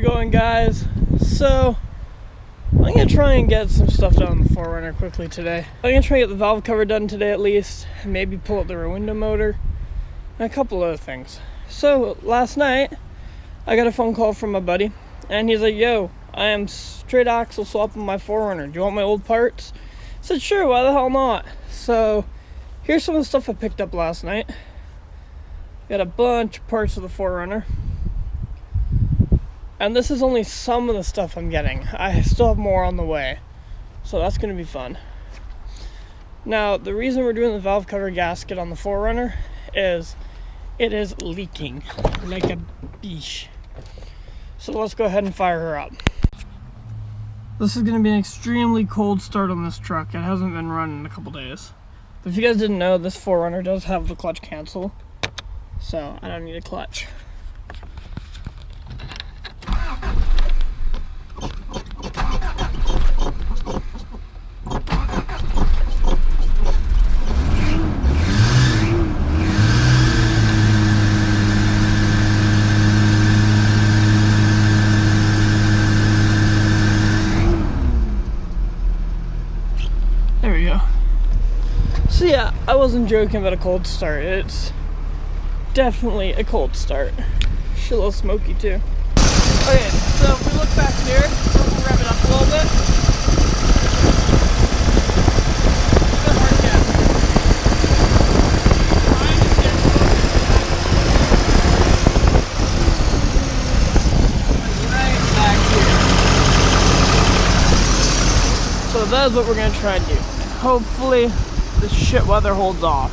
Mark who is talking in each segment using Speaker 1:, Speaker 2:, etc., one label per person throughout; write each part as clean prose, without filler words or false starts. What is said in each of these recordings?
Speaker 1: going, guys? So I'm gonna try and get some stuff done on the 4Runner quickly today. I'm gonna try and get the valve cover done today at least, and maybe pull out the rear window motor and a couple other things. So last night I got a phone call from my buddy, and he's like, yo, I am straight axle swapping my 4Runner. Do you want my old parts? I said, sure, why the hell not? So here's some of the stuff I picked up last night. Got a bunch of parts of the 4Runner. And this is only some of the stuff I'm getting. I still have more on the way. So that's going to be fun. Now, the reason we're doing the valve cover gasket on the 4Runner is it is leaking like a beesh. So let's go ahead and fire her up. This is going to be an extremely cold start on this truck. It hasn't been running in a couple days. But if you guys didn't know, this 4Runner does have the clutch cancel. So I don't need a clutch. There we go. So yeah, I wasn't joking about a cold start. It's definitely a cold start. She's a little smoky too. Okay, so if we look back here, we'll rev it up a little bit. Good hard gas. Right back here. So that is what we're gonna try and do. Hopefully the shit weather holds off.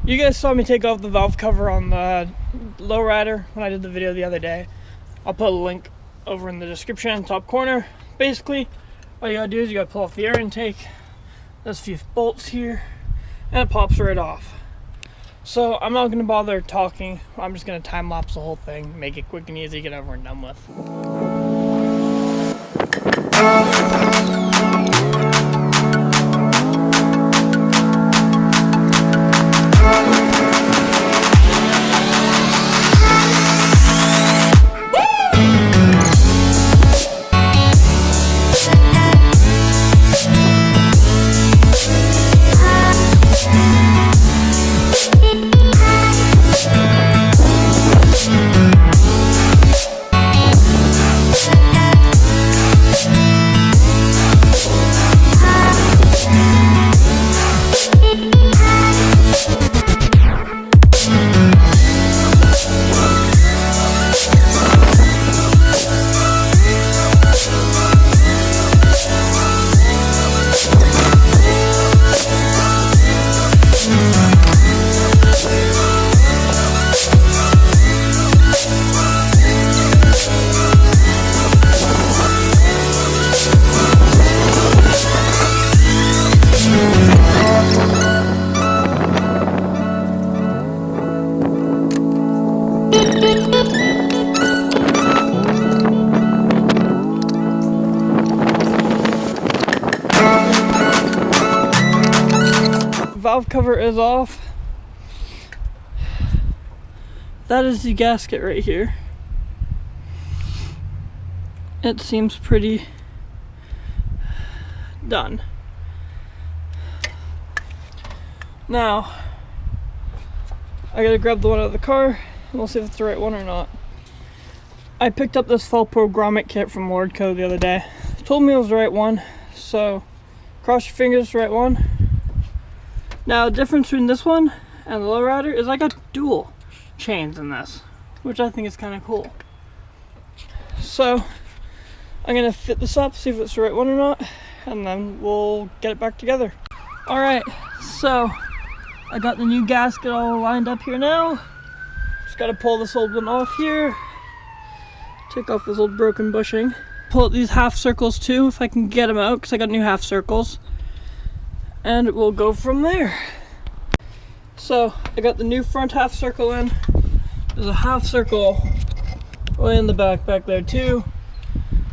Speaker 1: You guys saw me take off the valve cover on the lowrider when I did the video the other day. I'll put a link over in the description, top corner. Basically, all you gotta do is you gotta pull off the air intake. There's a few bolts here, and it pops right off. So I'm not gonna bother talking. I'm just gonna time lapse the whole thing, make it quick and easy, get over and done with. Valve cover is off. That is the gasket right here. It seems pretty done. Now I gotta grab the one out of the car and we'll see if it's the right one or not. I picked up this Felpro grommet kit from Lordco the other day. It told me it was the right one, so cross your fingers it's the right one. Now, the difference between this one and the lowrider is I got dual chains in this, which I think is kind of cool. So, I'm going to fit this up, see if it's the right one or not, and then we'll get it back together. Alright, so I got the new gasket all lined up here now. Just got to pull this old one off here. Take off this old broken bushing. Pull out these half circles too, if I can get them out, because I got new half circles. And we'll go from there. So I got the new front half circle in. There's a half circle way in the back there too.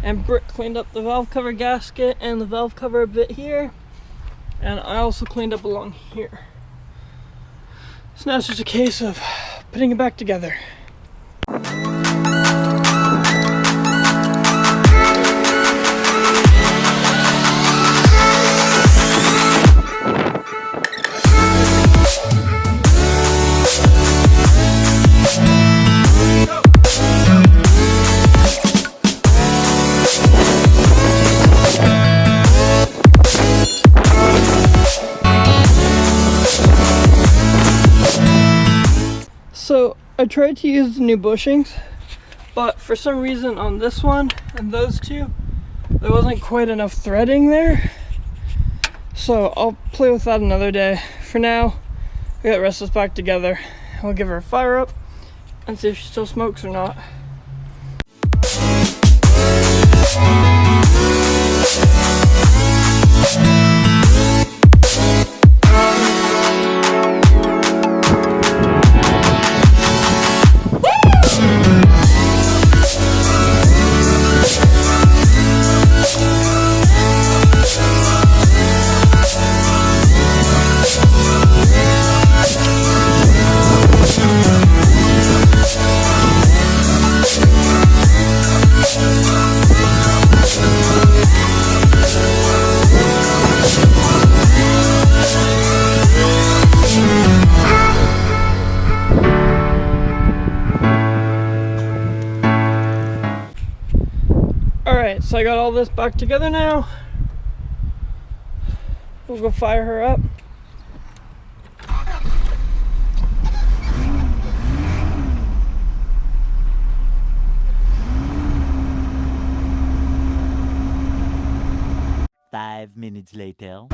Speaker 1: And Britt cleaned up the valve cover gasket and the valve cover a bit here. And I also cleaned up along here. So now it's just a case of putting it back together. So I tried to use the new bushings, but for some reason on this one and those two, there wasn't quite enough threading there. So I'll play with that another day. For now, we got the rest of this back together. We'll give her a fire up and see if she still smokes or not. Alright, so I got all this back together now. We'll go fire her up.
Speaker 2: Five minutes later.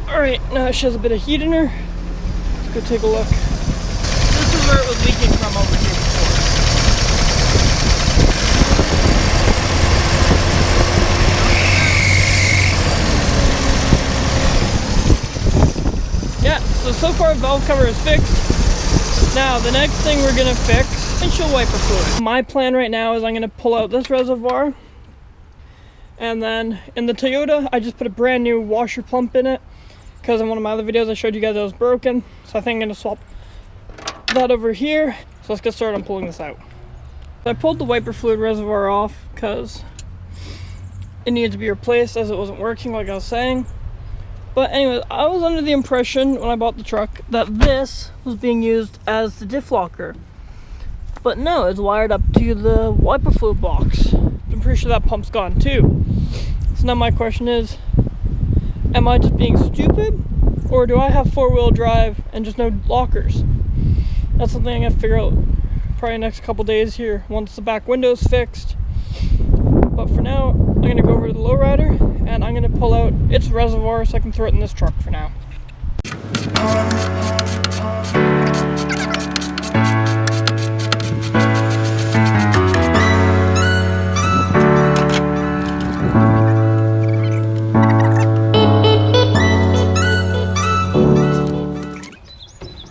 Speaker 1: Alright, now she has a bit of heat in her. Let's go take a look. This is where it was leaking from over here before. Yeah, so far valve cover is fixed. Now the next thing we're gonna fix is windshield wiper fluid. My plan right now is I'm gonna pull out this reservoir, and then in the Toyota I just put a brand new washer pump in it because in one of my other videos I showed you guys it was broken. So I think I'm gonna swap that over here. So let's get started on pulling this out. I pulled the wiper fluid reservoir off because it needed to be replaced as it wasn't working like I was saying. But anyways, I was under the impression when I bought the truck that this was being used as the diff locker. But no, it's wired up to the wiper fluid box. I'm pretty sure that pump's gone too. So now my question is, am I just being stupid? Or do I have four-wheel drive and just no lockers? That's something I'm gonna figure out probably next couple days here once the back window's fixed. But for now, I'm gonna go over to the lowrider and I'm gonna pull out its reservoir so I can throw it in this truck for now.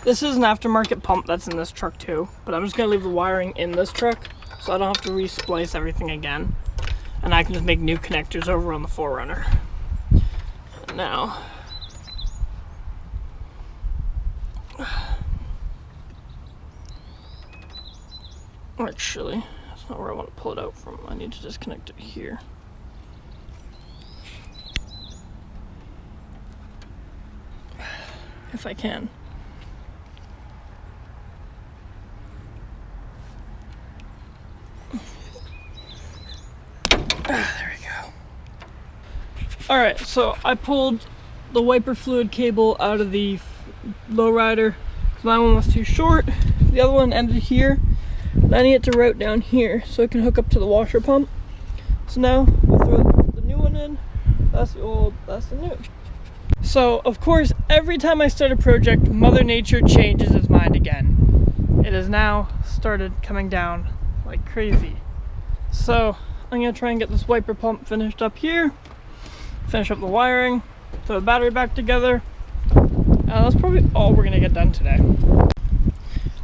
Speaker 1: This is an aftermarket pump that's in this truck too, but I'm just gonna leave the wiring in this truck so I don't have to re-splice everything again. And I can just make new connectors over on the 4Runner. Now, actually, that's not where I want to pull it out from. I need to disconnect it here. If I can. There we go. Alright, so I pulled the wiper fluid cable out of the lowrider because my one was too short. The other one ended here. I need it to route down here so it can hook up to the washer pump. So now we'll throw the new one in. That's the old, that's the new. So of course, every time I start a project, Mother Nature changes its mind again. It has now started coming down like crazy. So I'm gonna try and get this wiper pump finished up here, finish up the wiring, throw the battery back together, and that's probably all we're gonna get done today.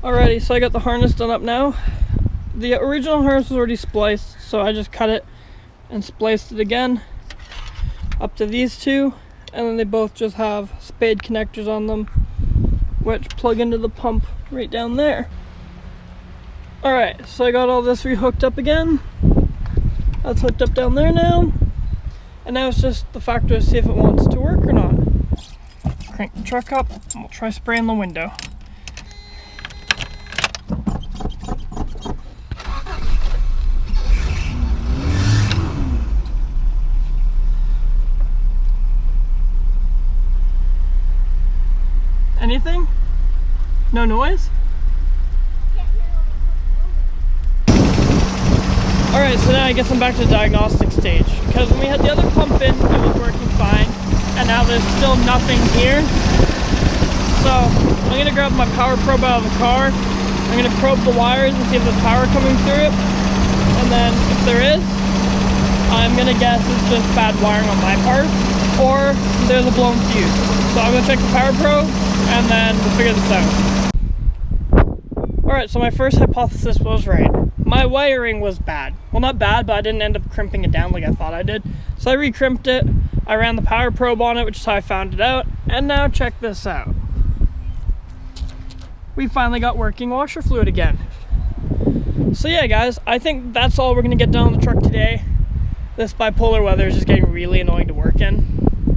Speaker 1: Alrighty, so I got the harness done up now. The original harness was already spliced, so I just cut it and spliced it again up to these two, and then they both just have spade connectors on them, which plug into the pump right down there. Alright, so I got all this rehooked up again. That's hooked up down there now. And now it's just the factor to see if it wants to work or not. Crank the truck up, and we'll try spraying the window. Anything? No noise? Alright, so now I guess I'm back to the diagnostic stage. Because when we had the other pump in, it was working fine. And now there's still nothing here. So, I'm going to grab my power probe out of the car. I'm going to probe the wires and see if there's power coming through it. And then, if there is, I'm going to guess it's just bad wiring on my part. Or there's a blown fuse. So I'm going to check the power probe, and then we'll figure this out. Alright, so my first hypothesis was right. My wiring was bad. Well, not bad, but I didn't end up crimping it down like I thought I did. So I re-crimped it, I ran the power probe on it, which is how I found it out, and now check this out. We finally got working washer fluid again. So yeah, guys, I think that's all we're going to get done on the truck today. This bipolar weather is just getting really annoying to work in.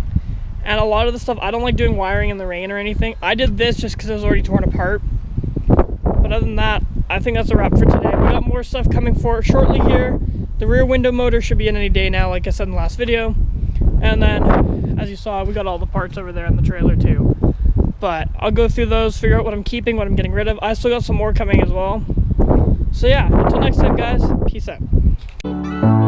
Speaker 1: And a lot of the stuff, I don't like doing wiring in the rain or anything. I did this just because it was already torn apart. But other than that, I think that's a wrap for today. We got more stuff coming for shortly here. The rear window motor should be in any day now, like I said in the last video. And then, as you saw, we got all the parts over there in the trailer too. But I'll go through those, figure out what I'm keeping, what I'm getting rid of. I still got some more coming as well. So yeah, until next time, guys, peace out.